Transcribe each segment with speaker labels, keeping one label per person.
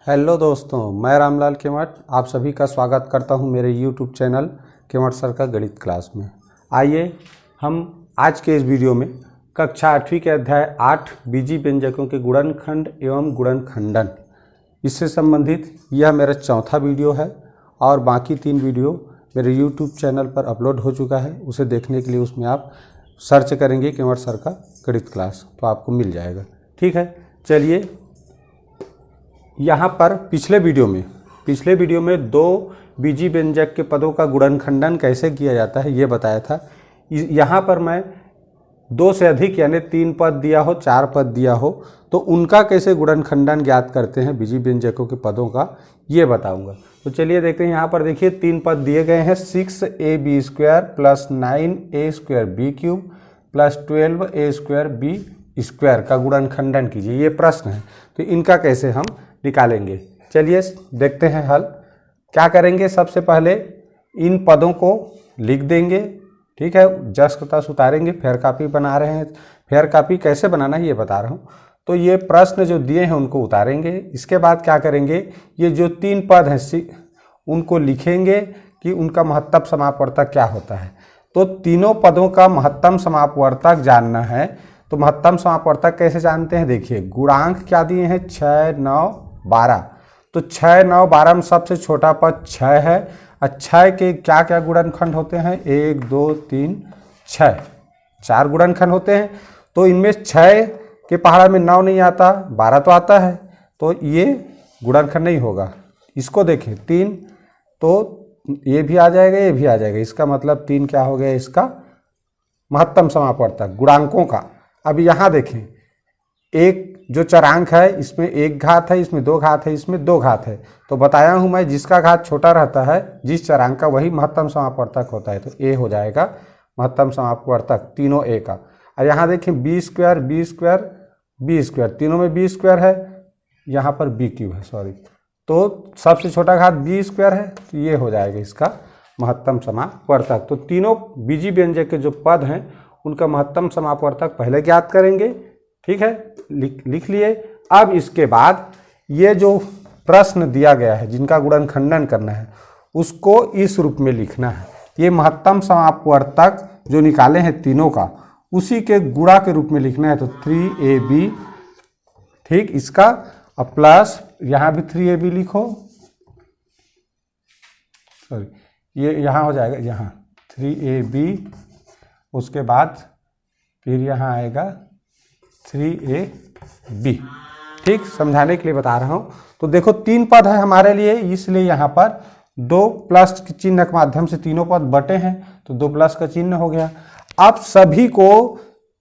Speaker 1: Hello दोस्तों, मैं रामलाल केवट आप सभी का स्वागत करता हूं मेरे YouTube चैनल केवट सर का गणित क्लास में। आइए हम आज के इस वीडियो में कक्षा 8वीं के अध्याय 8 बीजी व्यंजकों के गुणनखंड एवं गुणनखंडन इससे संबंधित यह मेरा चौथा वीडियो है और बाकी 3 वीडियो मेरे YouTube चैनल पर अपलोड हो चुका है। उसे देखने के लिए उसमें आप सर्च करेंगे केवट सर का गणित क्लास तो आपको मिल जाएगा। ठीक है, चलिए यहाँ पर पिछले वीडियो में 2 बीजी व्यंजक के पदों का गुणनखंडन कैसे किया जाता है ये बताया था। यहाँ पर मैं 2 से अधिक यानी 3 पद दिया हो, 4 पद दिया हो तो उनका कैसे गुणनखंडन ज्ञात करते हैं बीजी व्यंजकों के पदों का ये बताऊंगा। तो चलिए देखते हैं। यहाँ पर देखिए 3 पद दिए गए हैं। 6ab² + 9a² b³ + 12a² b² का गुणनखंडन कीजिए, ये प्रश्न है। तो इनका कैसे हम निकालेंगे, चलिए देखते हैं हल। क्या करेंगे, सबसे पहले इन पदों को लिख देंगे। ठीक है, जस तस उतारेंगे। फेयर कॉपी बना रहे हैं, फेयर कॉपी कैसे बनाना है ये बता रहा हूँ। तो ये प्रश्न जो दिए हैं उनको उतारेंगे। इसके बाद क्या करेंगे, ये जो 3 पद हैं उनको लिखेंगे कि उनका महत्तम समापवर्तक क्या होता है। तो तीनों पदों का महत्तम समापवर्तक जानना है। तो महत्तम समापवर्तक कैसे जानते हैं, देखिए गुणांक क्या दिए हैं 6, 9, 12। तो 6, 9, 12 में सबसे छोटा पद 6 है। 6 के क्या क्या गुणनखंड होते हैं, 1, 2, 3, 6, 4 गुणनखंड होते हैं। तो इनमें 6 के पहाड़ा में 9 नहीं आता, 12 तो आता है, तो ये गुणनखंड नहीं होगा। इसको देखें 3, तो ये भी आ जाएगा, ये भी आ जाएगा। इसका मतलब 3 क्या हो गया, इसका महत्तम समापवर्तक गुणांकों का। अब यहाँ देखें, एक जो चरांक है इसमें 1 घात है, इसमें 2 घात है, इसमें 2 घात है। तो बताया हूँ मैं, जिसका घात छोटा रहता है जिस चरांक का वही महत्तम समापवर्तक होता है। तो ए हो जाएगा महत्तम समापवर्तक तीनों ए का। और यहाँ देखें b², तीनों में b² है, यहाँ पर b³ है, सॉरी। तो सबसे छोटा घात b² है, तो ये हो जाएगा इसका महत्तम समापवर्तक। तो तीनों बीजी व्यंजक के जो पद हैं उनका महत्तम समापवर्तक पहले ज्ञात करेंगे। ठीक है, लिख लिए। अब इसके बाद ये जो प्रश्न दिया गया है जिनका गुणनखंडन करना है उसको इस रूप में लिखना है। ये महत्तम समापवर्तक जो निकाले हैं तीनों का उसी के गुणा के रूप में लिखना है। तो 3ab, ठीक, इसका प्लस यहाँ भी 3ab लिखो, सॉरी ये यहाँ हो जाएगा, यहाँ 3ab, उसके बाद फिर यहाँ आएगा 3ab। ठीक, समझाने के लिए बता रहा हूँ। तो देखो 3 पद है हमारे लिए, इसलिए यहाँ पर 2 प्लस के चिन्ह के माध्यम से तीनों पद बटे हैं, तो 2 प्लस का चिन्ह हो गया। अब सभी को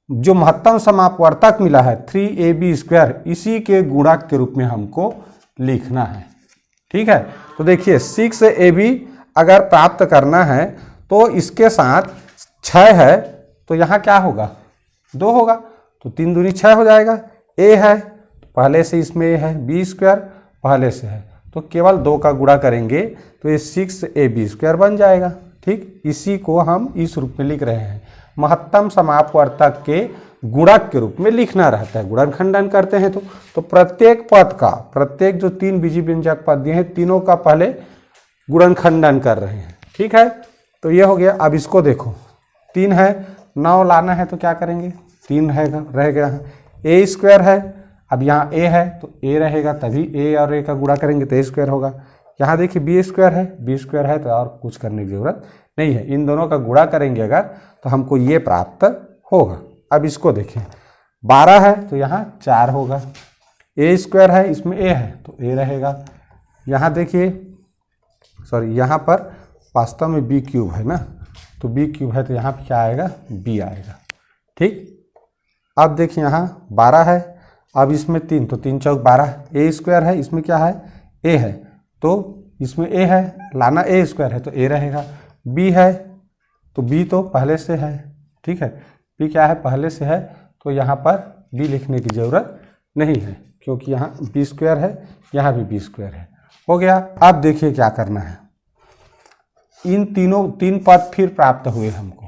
Speaker 1: जो महत्तम समापवर्तक मिला है 3ab², इसी के गुणक के रूप में हमको लिखना है। ठीक है, तो देखिए 6ab अगर प्राप्त करना है तो इसके साथ 6 है, तो यहाँ क्या होगा, 2 होगा, तो 3 दूनी 6 हो जाएगा। a है पहले से, इसमें a है, b² पहले से है, तो केवल 2 का गुणा करेंगे तो ये 6ab² बन जाएगा। ठीक, इसी को हम इस रूप में लिख रहे हैं। महत्तम समापवर्तक के गुणक के रूप में लिखना रहता है। गुणनखंडन करते हैं तो प्रत्येक पद का, प्रत्येक जो 3 बीजी व्यंजक पद दिए हैं तीनों का पहले गुणनखंडन कर रहे हैं। ठीक है, तो ये हो गया। अब इसको देखो, 3 है, 9 लाना है तो क्या करेंगे, 3 रह गया है, a² है। अब यहाँ a है तो a रहेगा, तभी a और a का गुणा करेंगे तो a² होगा। यहाँ देखिए b² है तो और कुछ करने की जरूरत नहीं है। इन दोनों का गुणा करेंगे अगर तो हमको ये प्राप्त होगा। अब इसको देखें, 12 है तो यहाँ 4 होगा, a² है, इसमें a है तो a रहेगा। यहाँ देखिए, सॉरी यहाँ पर वास्तव में b³ है ना, तो b³ है तो यहाँ पे क्या आएगा, b आएगा। ठीक, अब देखिए यहाँ 12 है, अब इसमें 3, तो 3 चौक 12, a² है, इसमें क्या है, a है, तो इसमें a है, लाना a² है तो a रहेगा। b है तो b तो पहले से है, ठीक है, b क्या है, पहले से है, तो यहाँ पर b लिखने की ज़रूरत नहीं है क्योंकि यहाँ b² है, यहाँ भी b² है। हो गया। अब देखिए क्या करना है, इन 3 पद फिर प्राप्त हुए हमको।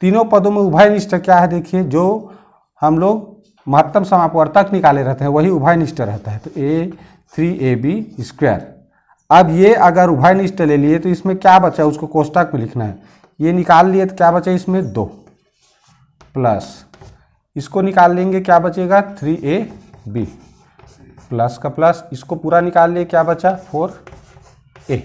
Speaker 1: तीनों पदों में उभयनिष्ठ क्या है, देखिए जो हम लोग महत्तम समापवर्तक निकाले रहते हैं वही उभयनिष्ठ रहता है, तो a3ab²। अब ये अगर उभयनिष्ठ ले लिए तो इसमें क्या बचा उसको कोष्टक में लिखना है, ये निकाल लिए तो क्या बचा इसमें 2 प्लस इसको निकाल लेंगे क्या बचेगा 3ab प्लस का प्लस इसको पूरा निकाल लिए क्या बचा 4a।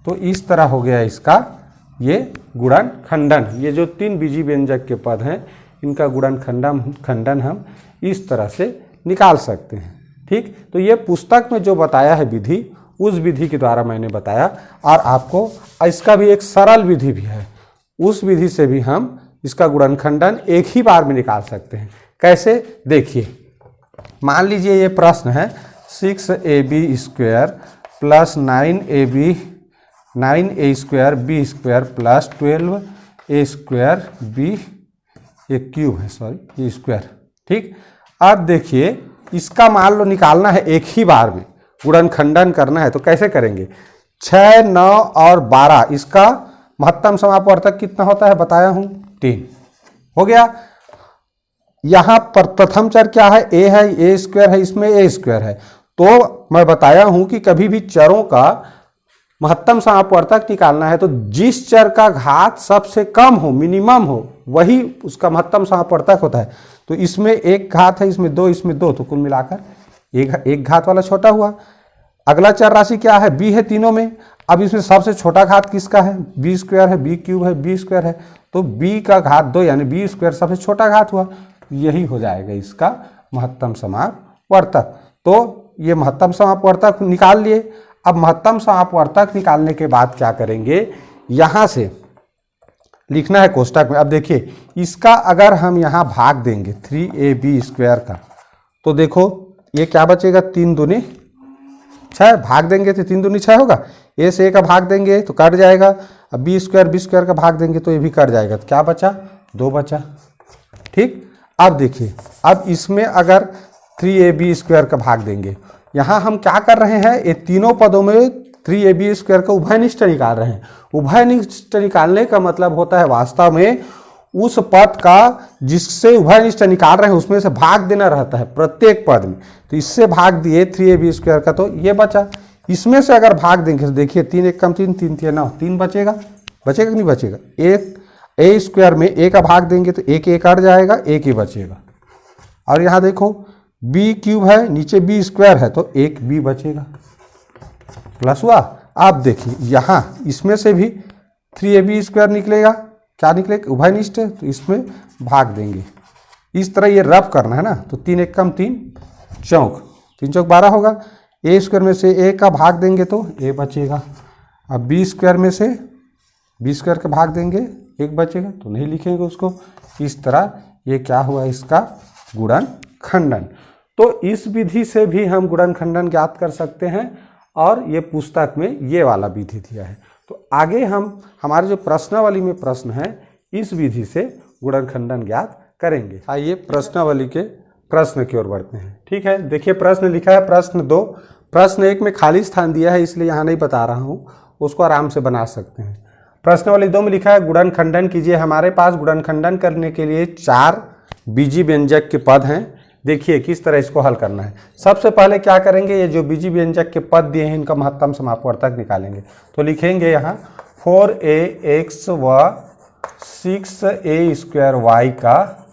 Speaker 1: तो इस तरह हो गया इसका ये गुणन खंडन। ये जो 3 बीजी व्यंजक के पद हैं इनका गुणन खंडन हम इस तरह से निकाल सकते हैं। ठीक, तो ये पुस्तक में जो बताया है विधि उस विधि के द्वारा मैंने बताया, और आपको इसका भी एक सरल विधि भी है, उस विधि से भी हम इसका गुणनखंडन एक ही बार में निकाल सकते हैं। कैसे देखिए, मान लीजिए ये प्रश्न है 6ab² plus 9a² plus 12a² ये क्यूब है, सॉरी ये स्क्वायर। ठीक, अब देखिए इसका मान लो निकालना है एक ही बार में, गुणनखंडन करना है तो कैसे करेंगे। 6, 9 और 12 इसका महत्तम समापवर्तक कितना होता है बताया हूं 3 हो गया। यहां पर प्रथम चर क्या है a है, a² है, इसमें a² है। तो मैं बताया हूं कि कभी भी चरों का महत्तम समापवर्तक निकालना है तो जिस चर का घात सबसे कम हो, मिनिमम हो, वही उसका महत्तम समापवर्तक होता है। तो इसमें एक घात है, इसमें 2, इसमें 2, तो कुल मिलाकर एक घात वाला छोटा हुआ। अगला चर राशि क्या है b है तीनों में। अब इसमें सबसे छोटा घात किसका है b² है, b³ है, b² है, तो b का घात 2 यानी b² सबसे छोटा घात हुआ। यही हो जाएगा इसका महत्तम समापवर्तक। तो ये महत्तम समापवर्तक निकाल लिए। अब महत्तम समापवर्तक निकालने के बाद क्या करेंगे, यहां से लिखना है कोष्टक में। अब देखिए इसका अगर हम यहां भाग देंगे 3ab² का, तो देखो ये क्या बचेगा 3 दूनी 6, भाग देंगे तो 3 दूनी 6 होगा। a से a का भाग देंगे तो कट जाएगा। अब b² का भाग देंगे तो ये भी कट जाएगा, तो क्या बचा 2 बचा। ठीक, अब देखिए अब इसमें अगर 3ab² का भाग देंगे, यहाँ हम क्या कर रहे हैं ये तीनों पदों में 3ab² का उभयनिष्ठ निकाल रहे हैं। उभयनिष्ठ निकालने का मतलब होता है वास्तव में उस पद का जिससे उभयनिष्ठ निकाल रहे हैं उसमें से भाग देना रहता है प्रत्येक पद में। तो इससे भाग दिए 3ab² का तो ये बचा। इसमें से अगर भाग देंगे तो देखिए 3 1 कम 3 3 3 9 3 बचेगा कि नहीं बचेगा। एक a² में a का भाग देंगे तो एक कट जाएगा, एक ही बचेगा। और यहाँ देखो b³ है, नीचे b² है तो एक b बचेगा, प्लस हुआ। आप देखिए यहाँ इसमें से भी 3ab² निकलेगा, क्या निकलेगा उभयनिष्ठ, तो इसमें भाग देंगे। इस तरह ये रफ करना है ना, तो 3 1 कम 3 चौक 3 चौक 12 होगा। a² में से a का भाग देंगे तो a बचेगा। अब b² में से b² का भाग देंगे एक बचेगा, तो नहीं लिखेंगे उसको। इस तरह ये क्या हुआ इसका गुणन खंडन। तो इस विधि से भी हम गुणन खंडन ज्ञात कर सकते हैं, और ये पुस्तक में ये वाला विधि दिया है। तो आगे हम हमारे जो प्रश्नावली में प्रश्न है इस विधि से गुणन खंडन ज्ञात करेंगे। आइए प्रश्नावली के प्रश्न की ओर बढ़ते हैं। ठीक है, देखिए प्रश्न लिखा है प्रश्न 2। प्रश्न 1 में खाली स्थान दिया है इसलिए यहाँ नहीं बता रहा हूँ, उसको आराम से बना सकते हैं। प्रश्नावली 2 में लिखा है गुणन खंडन कीजिए। हमारे पास गुणन खंडन करने के लिए 4 बीजी व्यंजक के पद हैं। देखिए किस तरह इसको हल करना है। सबसे पहले क्या करेंगे, ये जो बीजी व्यंजक के पद दिए हैं इनका महत्तम समापवर्तक निकालेंगे। तो लिखेंगे यहाँ 4ax व 6a² का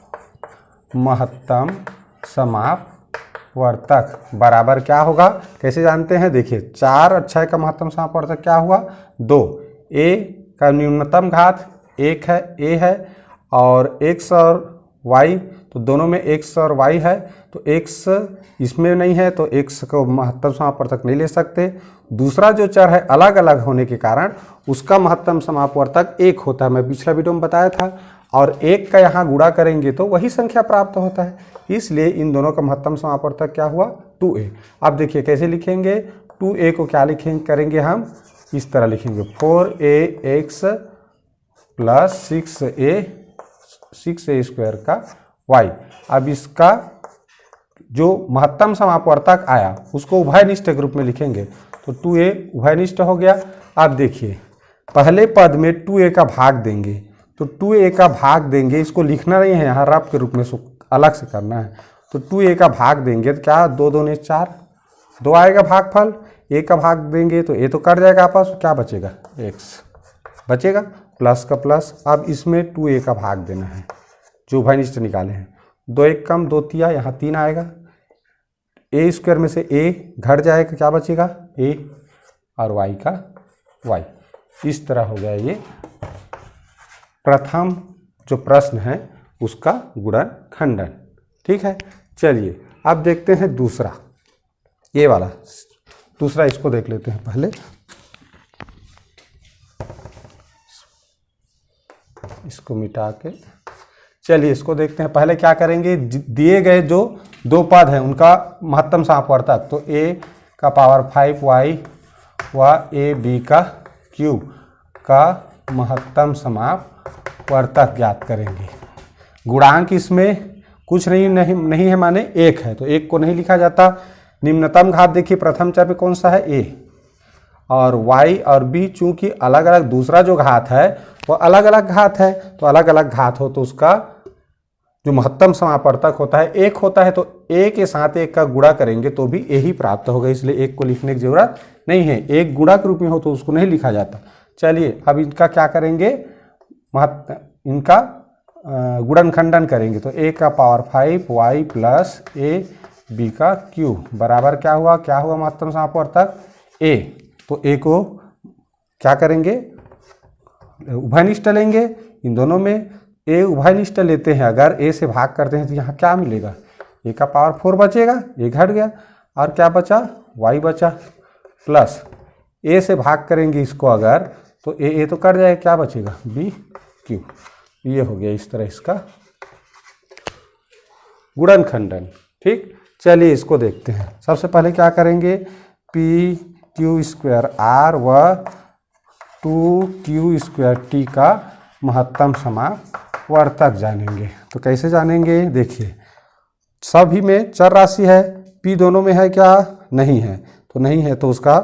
Speaker 1: महत्तम समापवर्तक बराबर क्या होगा, कैसे जानते हैं। देखिए 4 और 6 का महत्तम समापवर्तक क्या हुआ 2। a का न्यूनतम घात 1 है, a है, और x और y तो दोनों में x और y है, तो x इसमें नहीं है तो x को महत्तम समापवर्तक नहीं ले सकते। दूसरा जो चर है अलग अलग होने के कारण उसका महत्तम समापवर्तक 1 होता है, मैं पिछला वीडियो में बताया था। और 1 का यहाँ गुणा करेंगे तो वही संख्या प्राप्त होता है, इसलिए इन दोनों का महत्तम समापवर्तक क्या हुआ 2a। अब देखिए कैसे लिखेंगे, 2a को क्या लिखेंगे करेंगे हम इस तरह लिखेंगे 4ax प्लस 6a² का y। अब इसका जो महत्तम समापवर्तक आया उसको उभयनिष्ठ के रूप में लिखेंगे, तो 2a उभयनिष्ठ हो गया। अब देखिए पहले पद में 2a का भाग देंगे, तो 2a का भाग देंगे, इसको लिखना नहीं है यहाँ रफ के रूप में, अलग से करना है। तो 2a का भाग देंगे तो क्या 2 दूने 4, 2 आएगा भागफल, a का भाग देंगे तो a तो कट जाएगा आपस, क्या बचेगा x बचेगा, प्लस का प्लस। अब इसमें 2a का भाग देना है जो उभयनिष्ठ निकाले हैं, 2 1 कम 2 तिया, यहाँ 3 आएगा, a स्क्वायर में से a घट जाएगा, क्या बचेगा a और y का y। इस तरह हो गया ये प्रथम जो प्रश्न है उसका गुणनखंडन। ठीक है, चलिए अब देखते हैं दूसरा, ये वाला दूसरा, इसको देख लेते हैं पहले। इसको मिटा के चलिए इसको देखते हैं। पहले क्या करेंगे, दिए गए जो दो पद हैं उनका महत्तम समापवर्तक, तो a का पावर 5y व ab का क्यूब का महत्तम समापवर्तक ज्ञात करेंगे। गुणांक इसमें कुछ नहीं है, माने 1 है, तो 1 को नहीं लिखा जाता। निम्नतम घात देखिए प्रथम चर पे कौन सा है a, और y और b चूंकि अलग अलग, दूसरा जो घात है वो अलग अलग घात है, तो अलग अलग घात हो तो उसका जो महत्तम समापवर्तक होता है 1 होता है, तो a के साथ 1 का गुणा करेंगे तो भी a ही प्राप्त होगा, इसलिए 1 को लिखने की जरूरत नहीं है। 1 गुणक रूप में हो तो उसको नहीं लिखा जाता। चलिए अब इनका क्या करेंगे, इनका गुणनखंडन करेंगे, तो a का power 5y plus a b का क्यूब बराबर क्या हुआ महत्तम समापवर्तक a। तो a को क्या करेंगे, उभयनिष्ठ लेंगे, इन दोनों में a उभयनिष्ठ लेते हैं, अगर a से भाग करते हैं तो यहाँ क्या मिलेगा, a का पावर 4 बचेगा, a घट गया, और क्या बचा y बचा, प्लस a से भाग करेंगे इसको अगर, तो a तो कट जाएगा, क्या बचेगा b क्यूब। ये हो गया इस तरह इसका गुणनखंडन। ठीक, चलिए इसको देखते हैं। सबसे पहले क्या करेंगे, p क्यू स्क्वायर r व 2q स्क्वायर t का महत्तम समापवर्तक जानेंगे। तो कैसे जानेंगे, देखिए सभी में चर राशि है, p दोनों में है क्या, नहीं है, तो नहीं है तो उसका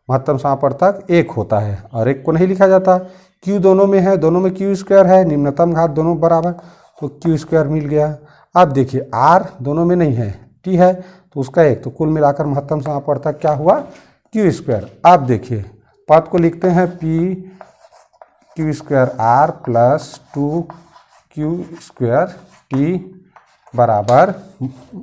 Speaker 1: महत्तम समापवर्तक 1 होता है, और 1 को नहीं लिखा जाता। q दोनों में है, दोनों में q स्क्वायर है, निम्नतम घात दोनों बराबर, तो q स्क्वायर मिल गया। अब देखिए r दोनों में नहीं है, t है, तो उसका 1, तो कुल मिलाकर महत्तम समापवर्तक क्या हुआ q स्क्वायर। अब देखिए पद को लिखते हैं p Q square r plus 2q square t बराबर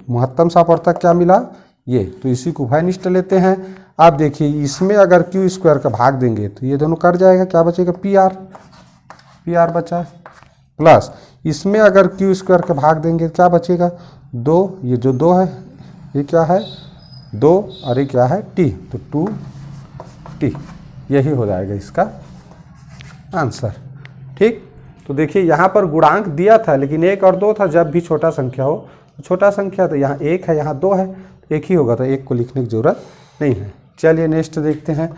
Speaker 1: महत्तम समापवर्तक क्या मिला ये, तो इसी को उभयनिष्ठ लेते हैं। आप देखिए इसमें अगर q स्क्वायर का भाग देंगे तो ये दोनों कट जाएगा, क्या बचेगा pr बचा, प्लस इसमें अगर q स्क्वायर का भाग देंगे क्या बचेगा 2, ये जो 2 है ये क्या है 2, और ये क्या है t, तो 2t, यही हो जाएगा इसका आंसर। ठीक, तो देखिए यहाँ पर गुणांक दिया था लेकिन 1 और 2 था, जब भी छोटा संख्या हो तो छोटा संख्या, तो यहाँ 1 है यहाँ 2 है, 1 ही होगा, तो 1 को लिखने की जरूरत नहीं है। चलिए नेक्स्ट देखते हैं,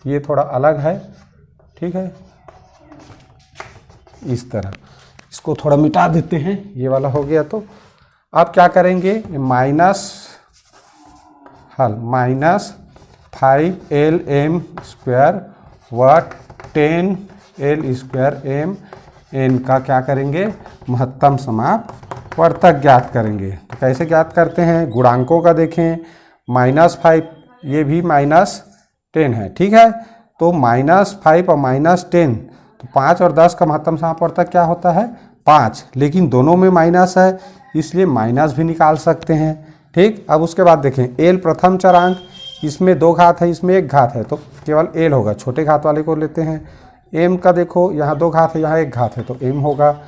Speaker 1: ये थोड़ा अलग है। ठीक है, इस तरह इसको थोड़ा मिटा देते हैं, ये वाला हो गया। तो अब क्या करेंगे, माइनस 5lm स्क्वायर व 10l स्क्वायर m n का क्या करेंगे, महत्तम समापवर्तक ज्ञात करेंगे। तो कैसे ज्ञात करते हैं, गुणांकों का देखें, -5 ये भी -10 है। ठीक है, तो -5 और -10, तो 5 और 10 का महत्तम समापवर्तक क्या होता है 5, लेकिन दोनों में माइनस है इसलिए माइनस भी निकाल सकते हैं। ठीक, अब उसके बाद देखें l प्रथम चरांक, इसमें 2 घात है इसमें 1 घात है, तो केवल l होगा, छोटे घात वाले को लेते हैं। m का देखो यहाँ 2 घात है यहाँ 1 घात है, तो m होगा।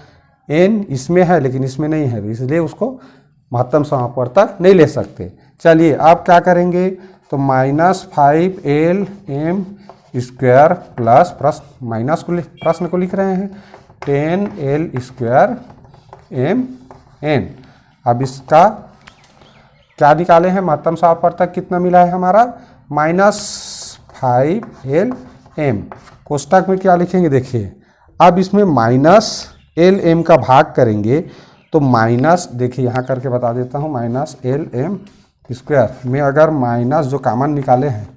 Speaker 1: n इसमें है लेकिन इसमें नहीं है, इसलिए उसको महत्तम समापवर्तक नहीं ले सकते। चलिए अब क्या करेंगे, तो -5lm स्क्वायर प्लस प्रश्न को लिख रहे हैं 10l स्क्वायर mn। अब इसका क्या निकाले हैं, महत्तम समापवर्तक कितना मिला है हमारा -5lm। कोष्टक में क्या लिखेंगे, देखिए अब इसमें -lm का भाग करेंगे, तो माइनस, देखिए यहाँ करके बता देता हूँ, -lm स्क्वायर में अगर माइनस जो कॉमन निकाले हैं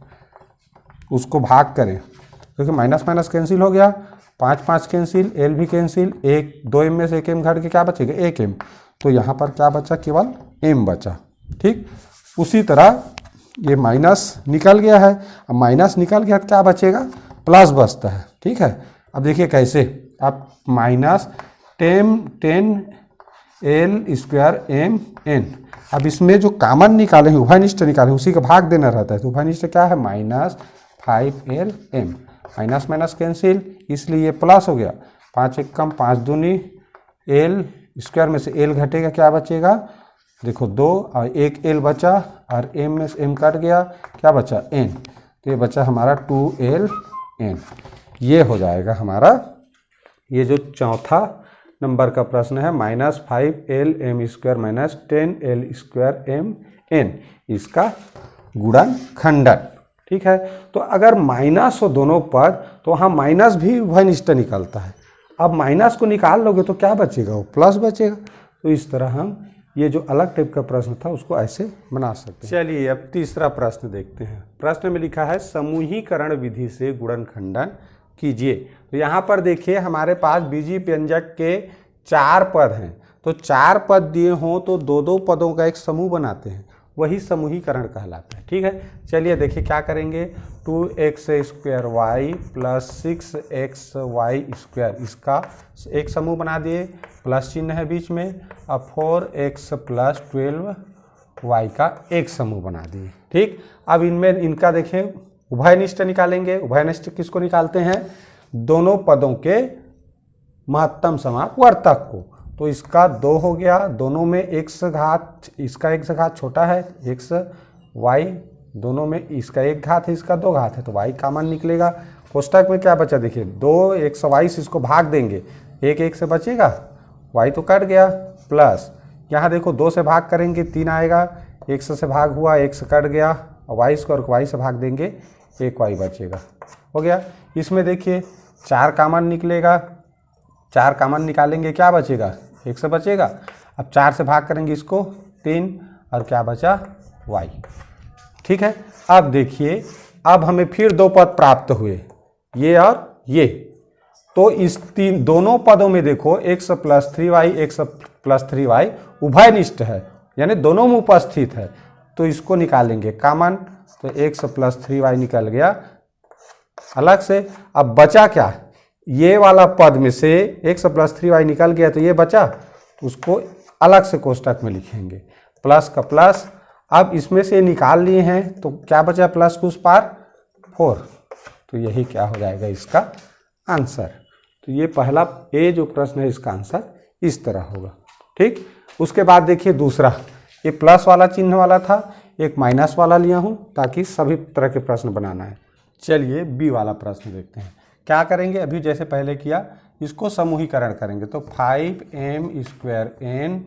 Speaker 1: उसको भाग करें, क्योंकि माइनस माइनस कैंसिल हो गया, 5 5 कैंसिल, एल भी कैंसिल, एक 2m में से 1m घट के क्या बचेगा 1m, तो यहाँ पर क्या बचा केवल m बचा। ठीक, उसी तरह ये माइनस निकल गया है, अब माइनस निकल गया तो क्या बचेगा प्लस बचता है। ठीक है, अब देखिए कैसे, अब माइनस 10 L² mn, अब इसमें जो कॉमन निकाले हैं उभयनिष्ठ निकाले उसी का भाग देना रहता है, तो उभयनिष्ठ क्या है -5Lm, माइनस माइनस कैंसिल, इसलिए ये प्लस हो गया, 5 1 कम 5 दूनी, L² में से L घटेगा क्या बचेगा, देखो 2 और 1 L बचा और m में से m कट गया, क्या बचा n, तो ये बचा हमारा 2Ln। ये हो जाएगा हमारा ये जो चौथा नंबर का प्रश्न है, -5Lm² - 10L² mn, इसका गुणनखंडन। ठीक है, तो अगर माइनस हो दोनों पद तो वहाँ माइनस भी उभयनिष्ठ निकलता है, अब माइनस को निकाल लोगे तो क्या बचेगा, वो प्लस बचेगा। तो इस तरह हम ये जो अलग टाइप का प्रश्न था उसको ऐसे बना सकते हैं। चलिए अब तीसरा प्रश्न देखते हैं। प्रश्न में लिखा है समूहीकरण विधि से गुणनखंडन कीजिए। तो यहाँ पर देखिए हमारे पास बीजीय व्यंजक के 4 पद हैं, तो 4 पद दिए हों तो 2-2 पदों का एक समूह बनाते हैं, वही समूहीकरण कहलाता है। ठीक है, चलिए देखिए क्या करेंगे, 2x² y + 6xy², इसका एक समूह बना दिए, प्लस चिन्ह है बीच में, अब 4x + 12y का एक समूह बना दिए। ठीक, अब इनमें इनका देखें उभयनिष्ठ निकालेंगे। उभयनिष्ठ किसको निकालते हैं, दोनों पदों के महत्तम समापवर्तक को, तो इसका 2 हो गया, दोनों में x घात, इसका x घात छोटा है x y, दोनों में इसका 1 घात है इसका 2 घात है, तो y कॉमन निकलेगा। कोष्टक में क्या बचा देखिए, 2xy से इसको भाग देंगे, 1 से बचेगा, y तो कट गया, प्लस यहाँ देखो 2 से भाग करेंगे 3 आएगा, x से भाग हुआ, x कट गया, और y से भाग देंगे 1y बचेगा, हो गया। इसमें देखिए 4 कॉमन निकलेगा, 4 कॉमन निकालेंगे क्या बचेगा, 1 से बचेगा, अब 4 से भाग करेंगे इसको 3, और क्या बचा y। ठीक है, अब देखिए अब हमें फिर 2 पद प्राप्त हुए, ये और ये, तो इस दोनों पदों में देखो x + 3y x + 3y उभयनिष्ठ है, यानी दोनों में उपस्थित है, तो इसको निकालेंगे कॉमन, तो x + 3y निकल गया अलग से। अब बचा क्या, ये वाला पद में से x + 3y निकल गया, तो ये बचा, उसको अलग से कोष्टक में लिखेंगे, प्लस का प्लस। अब इसमें से निकाल लिए हैं तो क्या बचा, प्लस के उस पार 4, तो यही क्या हो जाएगा इसका आंसर। तो ये पहला ए जो प्रश्न है इसका आंसर इस तरह होगा। ठीक, उसके बाद देखिए दूसरा, ये प्लस वाला चिन्ह वाला था, एक माइनस वाला लिया हूँ ताकि सभी तरह के प्रश्न बनाना है। चलिए बी वाला प्रश्न देखते हैं, क्या करेंगे, अभी जैसे पहले किया इसको समूहीकरण करेंगे, तो 5m² n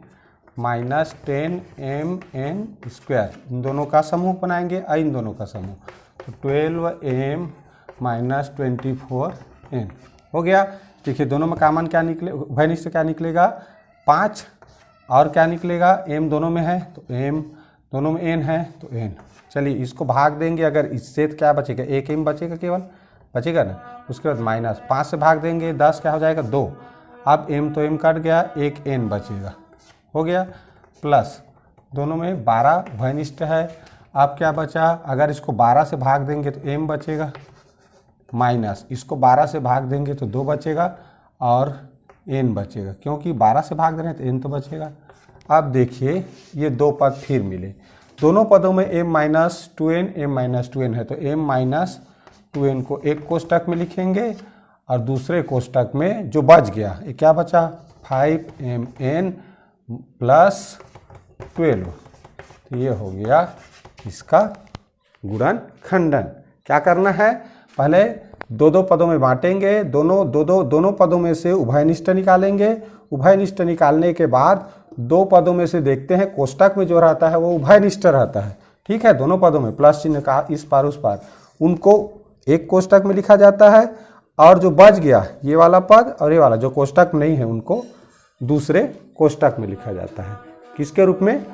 Speaker 1: - 10mn², इन दोनों का समूह बनाएंगे, इन दोनों का समूह, तो 12m - 24n हो गया। देखिए दोनों में कॉमन क्या निकले, उभयनिष्ठ क्या निकलेगा 5, और क्या निकलेगा m दोनों में है, तो m, दोनों में n है तो n। चलिए इसको भाग देंगे, अगर इससे तो क्या बचेगा, 1m बचेगा, केवल बचेगा ना, उसके बाद माइनस 5 से भाग देंगे 10, क्या हो जाएगा 2, अब m तो m कट गया, 1n बचेगा, हो गया, प्लस दोनों में 12 उभयनिष्ठ है। अब क्या बचा, अगर इसको 12 से भाग देंगे तो m बचेगा, माइनस इसको 12 से भाग देंगे तो 2 बचेगा, और n बचेगा, क्योंकि 12 से भाग दे रहे हैं तो n तो बचेगा। अब देखिए ये 2 पद फिर मिले, दोनों पदों में m - 2n m - 2n है, तो m - 2n को एक कोष्टक में लिखेंगे, और दूसरे कोष्टक में जो बच गया ये क्या बचा, 5mn + 12, तो ये हो गया इसका गुणनखंडन। क्या करना है, पहले 2-2 पदों में बांटेंगे, दोनों पदों में से उभयनिष्ठ निकालेंगे, उभयनिष्ठ निकालने के बाद 2 पदों में से देखते हैं कोष्टक में जो रहता है वो उभयनिष्ठ रहता है। ठीक है, दोनों पदों में प्लस चिन्ह का इस पार उस पार, उनको एक कोष्टक में लिखा जाता है, और जो बच गया ये वाला पद और ये वाला जो कोष्टक नहीं है उनको दूसरे कोष्टक में लिखा जाता है, किसके रूप में,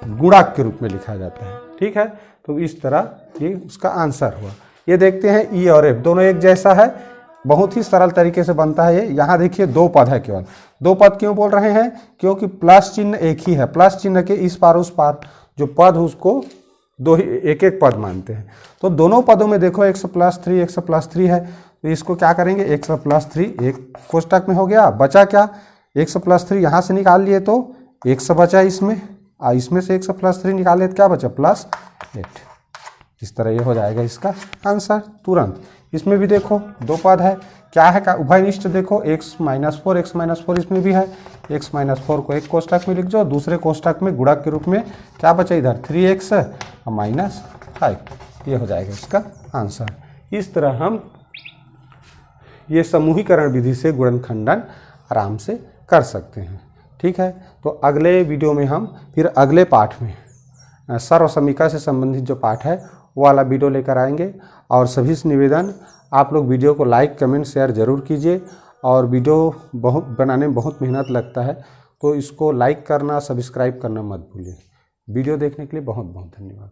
Speaker 1: गुणक के रूप में लिखा जाता है। ठीक है, तो इस तरह ये उसका आंसर हुआ। ये देखते हैं ई और एफ दोनों एक जैसा है, बहुत ही सरल तरीके से बनता है ये। यहाँ देखिए दो पद है केवल, दो पद क्यों बोल रहे हैं, क्योंकि प्लस चिन्ह एक ही है, प्लस चिन्ह के इस पार उस पार जो पद उसको दो ही एक एक पद मानते हैं। तो दोनों पदों में देखो x प्लस 3 x प्लस 3 है, तो इसको क्या करेंगे, x प्लस 3 एक कोष्टक में हो गया, बचा क्या, x प्लस 3 यहाँ से निकाल लिए तो x बचा इसमें, इसमें से x प्लस 3 निकाले तो क्या बचा, प्लस 8। इस तरह ये हो जाएगा इसका आंसर तुरंत। इसमें भी देखो दो पद है, क्या है का उभयनिष्ठ, देखो x माइनस 4 इसमें भी है, x माइनस 4 को एक कोष्टक में लिख दो, दूसरे कोष्टक में गुणक के रूप में क्या बचा इधर 3x माइनस 5, ये हो जाएगा इसका आंसर। इस तरह हम ये समूहीकरण विधि से गुणनखंडन आराम से कर सकते हैं। ठीक है, तो अगले वीडियो में हम फिर अगले पाठ में सर्वसमीका से संबंधित जो पाठ है वो वाला वीडियो लेकर आएंगे। और सभी से निवेदन, आप लोग वीडियो को लाइक कमेंट शेयर ज़रूर कीजिए। और वीडियो बनाने में बहुत मेहनत लगता है, तो इसको लाइक करना सब्सक्राइब करना मत भूलिए। वीडियो देखने के लिए बहुत बहुत धन्यवाद।